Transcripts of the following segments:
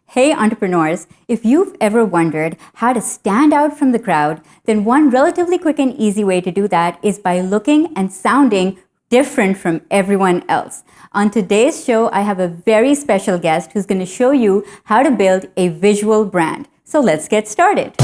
Hey entrepreneurs, if you've ever wondered how to stand out from the crowd, then one relatively quick and easy way to do that is by looking and sounding different from everyone else. On today's show, I have a very special guest who's going to show you how to build a visual brand. So let's get started.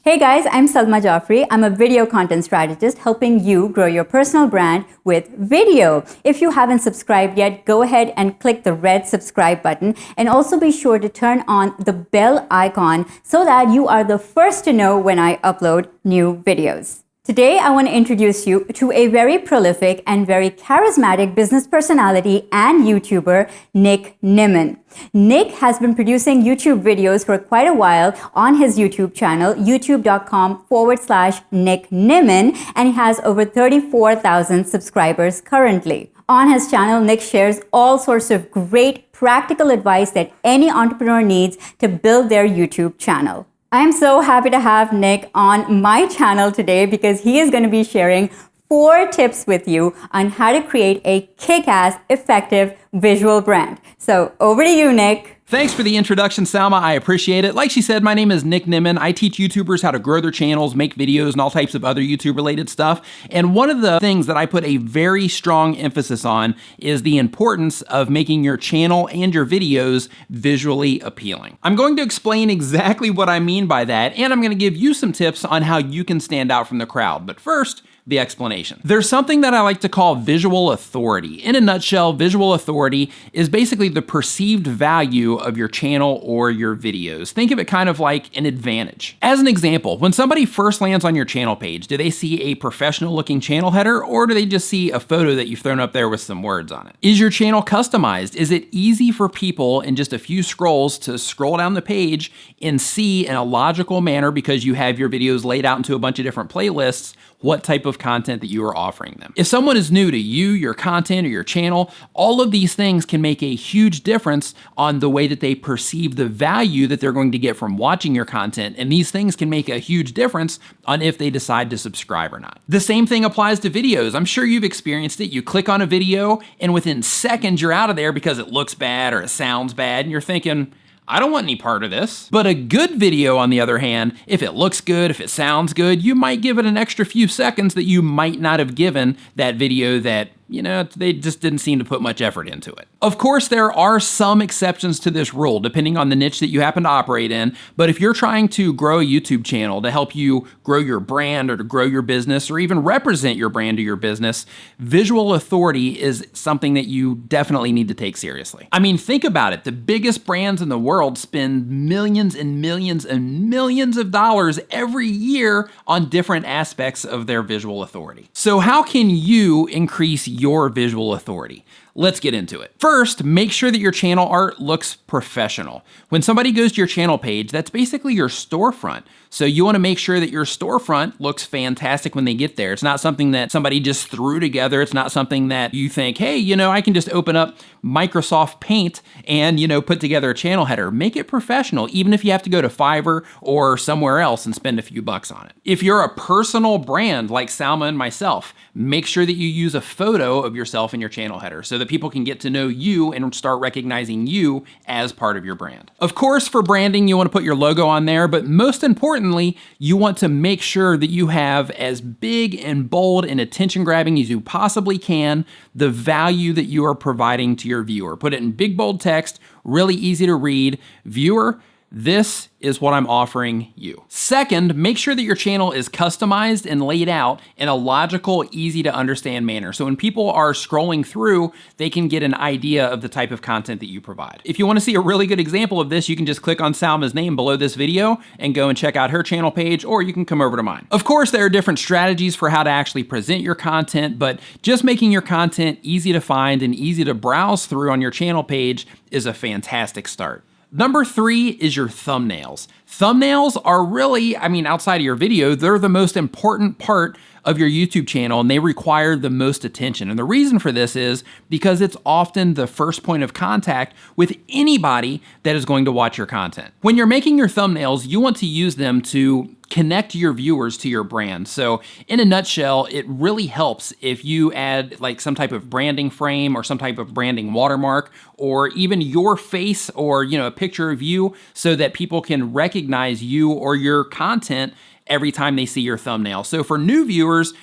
Hey guys, I'm Salma Jafri. I'm a video content strategist helping you grow your personal brand with video. If you haven't subscribed yet, go ahead and click the red subscribe button and also be sure to turn on the bell icon so that you are the first to know when I upload new videos. Today, I want to introduce you to a very prolific and very charismatic business personality and YouTuber, Nimmin. Nick has been producing YouTube videos for quite a while on his YouTube channel, youtube.com/Nick Nimmin, and he has over 34,000 subscribers currently. On his channel, Nick shares all sorts of great practical advice that any entrepreneur needs to build their YouTube channel. I'm so happy to have Nick on my channel today because he is going to be sharing 4 tips with you on how to create a kick-ass, effective visual brand. So over to you, Nick. Thanks for the introduction, Salma. I appreciate it. Like she said, my name is Nick Nimmin. I teach YouTubers how to grow their channels, make videos, and all types of other YouTube-related stuff. And one of the things that I put a very strong emphasis on is the importance of making your channel and your videos visually appealing. I'm going to explain exactly what I mean by that, and I'm going to give you some tips on how you can stand out from the crowd. But first, the explanation. There's something that I like to call visual authority. In a nutshell, visual authority is basically the perceived value of your channel or your videos. Think of it kind of like an advantage. As an example, when somebody first lands on your channel page, do they see a professional looking channel header or do they just see a photo that you've thrown up there with some words on it? Is your channel customized? Is it easy for people in just a few scrolls to scroll down the page and see in a logical manner, because you have your videos laid out into a bunch of different playlists, what type of content that you are offering them? If someone is new to you, your content, or your channel, all of these things can make a huge difference on the way that they perceive the value that they're going to get from watching your content, and these things can make a huge difference on if they decide to subscribe or not. The same thing applies to videos. I'm sure you've experienced it. You click on a video, and within seconds you're out of there because it looks bad or it sounds bad, and you're thinking, I don't want any part of this. But a good video, on the other hand, if it looks good, if it sounds good, you might give it an extra few seconds that you might not have given that video that, they just didn't seem to put much effort into it. Of course, there are some exceptions to this rule, depending on the niche that you happen to operate in. But if you're trying to grow a YouTube channel to help you grow your brand or to grow your business or even represent your brand or your business, visual authority is something that you definitely need to take seriously. I mean, think about it. The biggest brands in the world spend millions and millions and millions of dollars every year on different aspects of their visual authority. So how can you increase your visual authority? Let's get into it. First, make sure that your channel art looks professional. When somebody goes to your channel page, that's basically your storefront. So you want to make sure that your storefront looks fantastic when they get there. It's not something that somebody just threw together. It's not something that you think, hey, I can just open up Microsoft Paint and, put together a channel header. Make it professional, even if you have to go to Fiverr or somewhere else and spend a few bucks on it. If you're a personal brand like Salma and myself, make sure that you use a photo of yourself in your channel header so that people can get to know you and start recognizing you as part of your brand. Of course, for branding, you want to put your logo on there, but most importantly, you want to make sure that you have as big and bold and attention-grabbing as you possibly can the value that you are providing to your viewer. Put it in big, bold text, really easy to read. Viewer, this is what I'm offering you. Second, make sure that your channel is customized and laid out in a logical, easy to understand manner. So when people are scrolling through, they can get an idea of the type of content that you provide. If you want to see a really good example of this, you can just click on Salma's name below this video and go and check out her channel page, or you can come over to mine. Of course, there are different strategies for how to actually present your content, but just making your content easy to find and easy to browse through on your channel page is a fantastic start. Number 3 is your thumbnails. Thumbnails are really, outside of your video, they're the most important part of your YouTube channel and they require the most attention. And the reason for this is because it's often the first point of contact with anybody that is going to watch your content. When you're making your thumbnails, you want to use them to connect your viewers to your brand. So in a nutshell, it really helps if you add like some type of branding frame or some type of branding watermark, or even your face or, a picture of you, so that people can recognize you or your content every time they see your thumbnail. So for new viewers,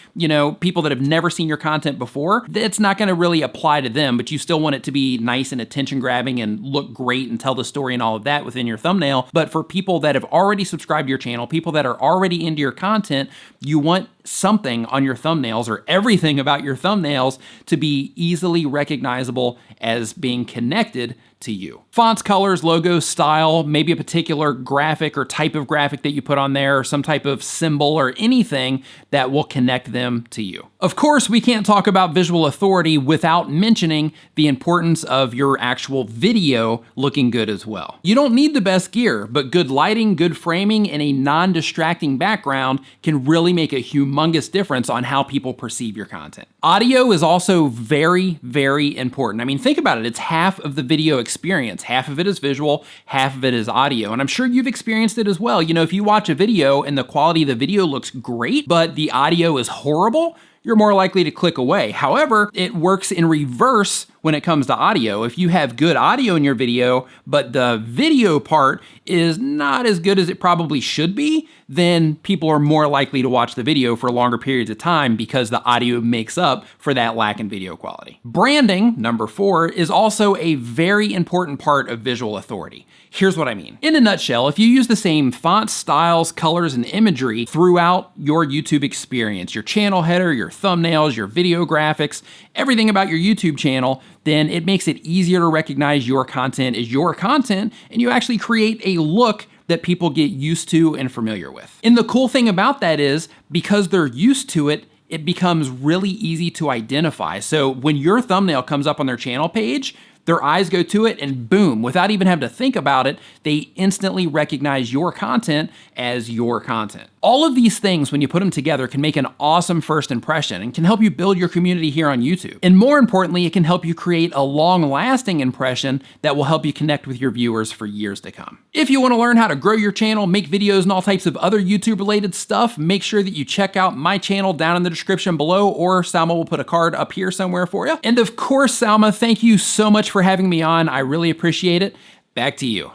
people that have never seen your content before, it's not gonna really apply to them, but you still want it to be nice and attention grabbing and look great and tell the story and all of that within your thumbnail. But for people that have already subscribed to your channel, people that are already into your content, you want something on your thumbnails or everything about your thumbnails to be easily recognizable as being connected to you. Fonts, colors, logos, style, maybe a particular graphic or type of graphic that you put on there, or some type of symbol or anything that will connect them to you. Of course, we can't talk about visual authority without mentioning the importance of your actual video looking good as well. You don't need the best gear, but good lighting, good framing, and a non-distracting background can really make a humongous difference on how people perceive your content. Audio is also very, very important. I mean, think about it. It's half of the video experience. Half of it is visual, half of it is audio. And I'm sure you've experienced it as well. If you watch a video and the quality of the video looks great, but the audio is horrible, you're more likely to click away. However, it works in reverse when it comes to audio. If you have good audio in your video, but the video part is not as good as it probably should be, then people are more likely to watch the video for longer periods of time because the audio makes up for that lack in video quality. Branding, number 4, is also a very important part of visual authority. Here's what I mean. In a nutshell, if you use the same fonts, styles, colors, and imagery throughout your YouTube experience, your channel header, your thumbnails, your video graphics, everything about your YouTube channel, then it makes it easier to recognize your content as your content, and you actually create a look that people get used to and familiar with. And the cool thing about that is, because they're used to it, it becomes really easy to identify. So when your thumbnail comes up on their channel page, their eyes go to it and boom, without even having to think about it, they instantly recognize your content as your content. All of these things, when you put them together, can make an awesome first impression and can help you build your community here on YouTube. And more importantly, it can help you create a long-lasting impression that will help you connect with your viewers for years to come. If you want to learn how to grow your channel, make videos, and all types of other YouTube-related stuff, make sure that you check out my channel down in the description below, or Salma will put a card up here somewhere for you. And of course, Salma, thank you so much for having me on. I really appreciate it. Back to you.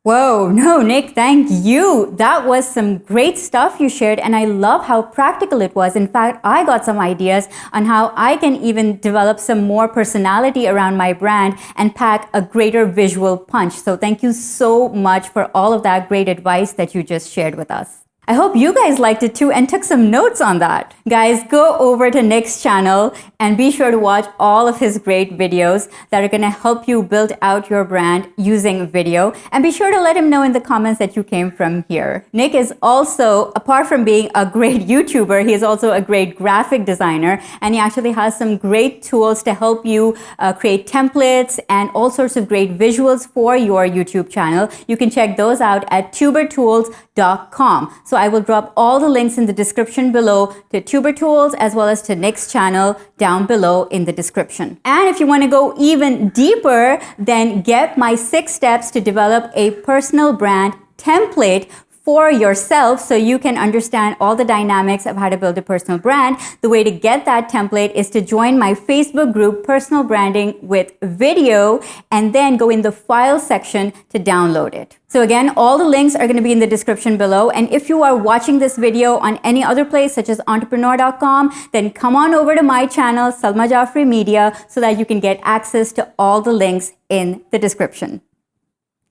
Whoa, no, Nick, thank you. That was some great stuff you shared, and I love how practical it was. In fact, I got some ideas on how I can even develop some more personality around my brand and pack a greater visual punch. So thank you so much for all of that great advice that you just shared with us. I hope you guys liked it too and took some notes on that. Guys, go over to Nick's channel and be sure to watch all of his great videos that are going to help you build out your brand using video. And be sure to let him know in the comments that you came from here. Nick is also, apart from being a great YouTuber, he is also a great graphic designer, and he actually has some great tools to help you create templates and all sorts of great visuals for your YouTube channel. You can check those out at tubertools.com. So I will drop all the links in the description below to Tuber Tools as well as to Nick's channel down below in the description. And if you want to go even deeper, then get my 6 steps to develop a personal brand template for yourself so you can understand all the dynamics of how to build a personal brand. The way to get that template is to join my Facebook group, Personal Branding with Video, and then go in the file section to download it. So again, all the links are going to be in the description below. And if you are watching this video on any other place, such as entrepreneur.com, then come on over to my channel, Salma Jafri Media, so that you can get access to all the links in the description.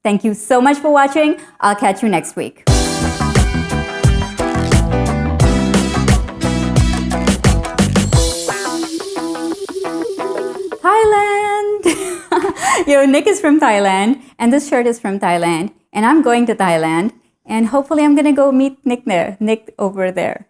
Thank you so much for watching. I'll catch you next week. Thailand! Yo, Nick is from Thailand, and this shirt is from Thailand, and I'm going to Thailand, and hopefully I'm gonna go meet Nick there, Nick over there.